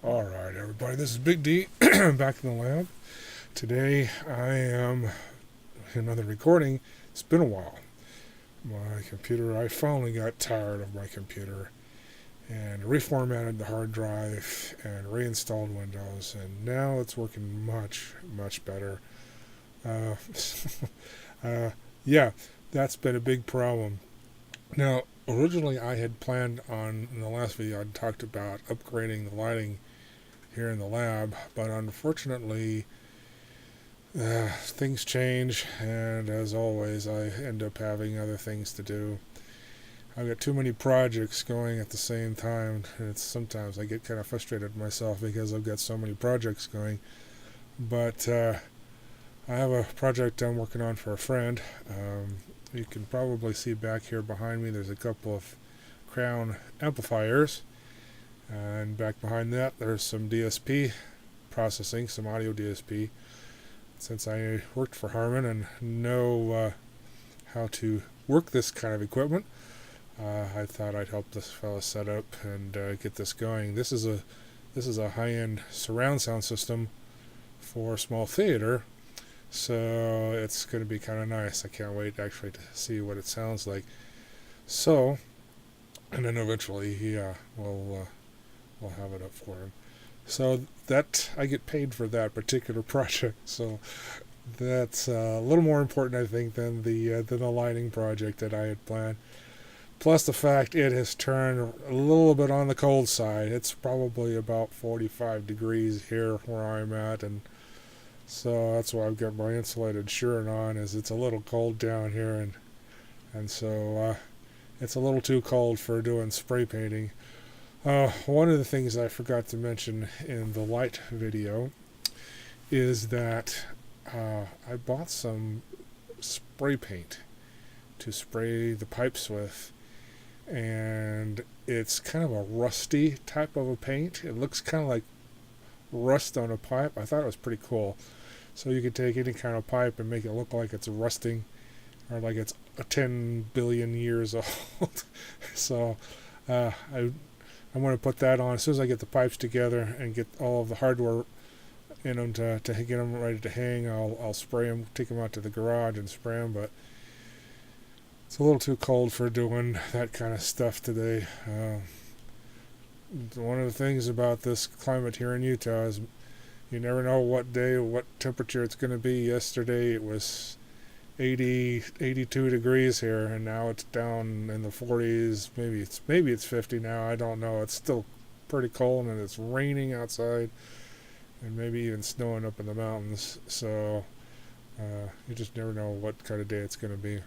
Alright, everybody, this is Big D back in the lab. Today I am another recording. It's been a while. My computer, I finally got tired of my computer and reformatted the hard drive and reinstalled Windows, and now it's working much better. Uh, uh, yeah, that's been a big problem. Now, originally I had planned on, in the last video, I'd talked about upgrading the lighting here in the lab, but unfortunately things change, and as always I end up having other things to do. I've got too many projects going at the same time. Sometimes I get kind of frustrated myself because I've got so many projects going, but I have a project I'm working on for a friend. You can probably see back here behind me there's a couple of Crown amplifiers. And back behind that, there's some DSP processing, some audio DSP. Since I worked for Harman and know how to work this kind of equipment, I thought I'd help this fella set up and get this going. This is a high-end surround sound system for a small theater, so it's going to be kind of nice. I can't wait actually to see what it sounds like. So, and then eventually, we'll have it up for him. So that I get paid for that particular project. So that's a little more important, I think, than the lighting project that I had planned. Plus the fact it has turned a little bit on the cold side. It's probably about 45 degrees here where I'm at, and so that's why I've got my insulated shirt on. Is it's a little cold down here, and so it's a little too cold for doing spray painting. One of the things I forgot to mention in the light video is that I bought some spray paint to spray the pipes with, and it's kind of a rusty type of a paint. It looks kind of like rust on a pipe. I thought it was pretty cool. So you could take any kind of pipe and make it look like it's rusting, or like it's 10 billion years old. So I'm going to put that on as soon as I get the pipes together and get all of the hardware in them to get them ready to hang. I'll spray them, take them out to the garage and spray them, but it's a little too cold for doing that kind of stuff today. One of the things about this climate here in Utah is you never know what day, what temperature it's going to be. Yesterday it was 82 degrees here, and now it's down in the 40s. Maybe it's 50 now. I don't know. It's still pretty cold, and it's raining outside, and maybe even snowing up in the mountains. So you just never know what kind of day it's going to be.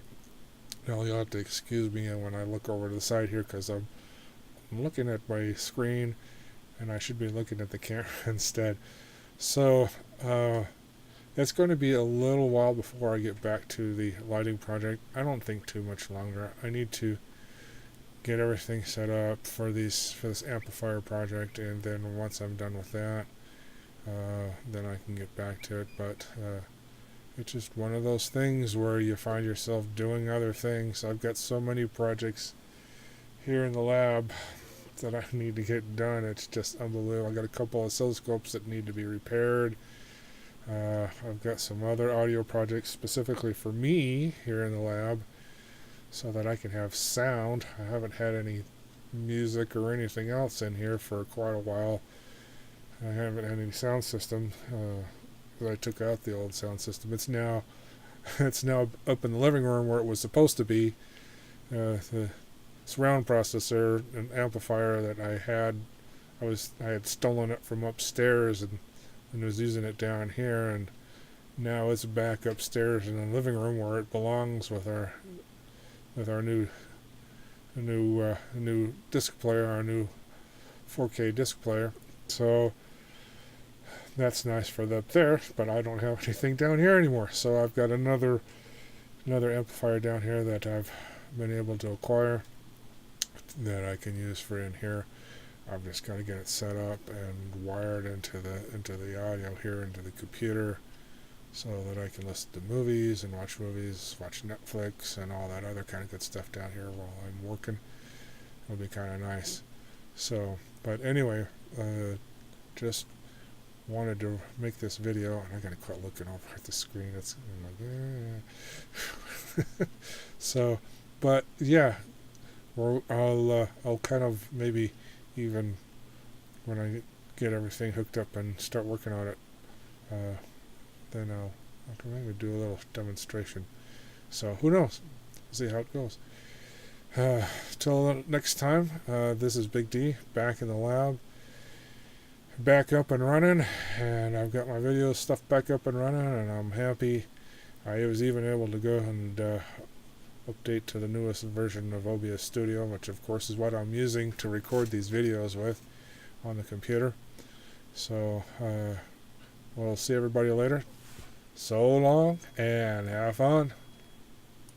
Now you'll have to excuse me when I look over to the side here, because I'm looking at my screen, and I should be looking at the camera instead. So it's going to be a little while before I get back to the lighting project. I don't think too much longer. I need to get everything set up for this amplifier project, and then once I'm done with that, then I can get back to it. But it's just one of those things where you find yourself doing other things. I've got so many projects here in the lab that I need to get done. It's just unbelievable. I got a couple of oscilloscopes that need to be repaired. I've got some other audio projects specifically for me here in the lab so that I can have sound. I haven't had any music or anything else in here for quite a while. I haven't had any sound system. I took out the old sound system. It's now up in the living room where it was supposed to be. The surround processor and amplifier that I had stolen it from upstairs and was using it down here, and now it's back upstairs in the living room where it belongs with our new disc player, our new 4K disc player. So that's nice for up there, but I don't have anything down here anymore. So I've got another amplifier down here that I've been able to acquire that I can use for in here. I've just got to get it set up and wired into the audio here into the computer, so that I can listen to movies and watch Netflix and all that other kind of good stuff down here while I'm working. It'll be kind of nice. So, but anyway, just wanted to make this video, and I gotta quit looking over at the screen. I'm like, so, but yeah, I'll kind of maybe even when I get everything hooked up and start working on it, then I can maybe do a little demonstration. So who knows? See how it goes. Till next time, this is Big D back in the lab, back up and running, and I've got my video stuff back up and running, and I'm happy. I was even able to go and update to the newest version of OBS Studio, which of course is what I'm using to record these videos with on the computer. So we'll see everybody later. So long and have fun.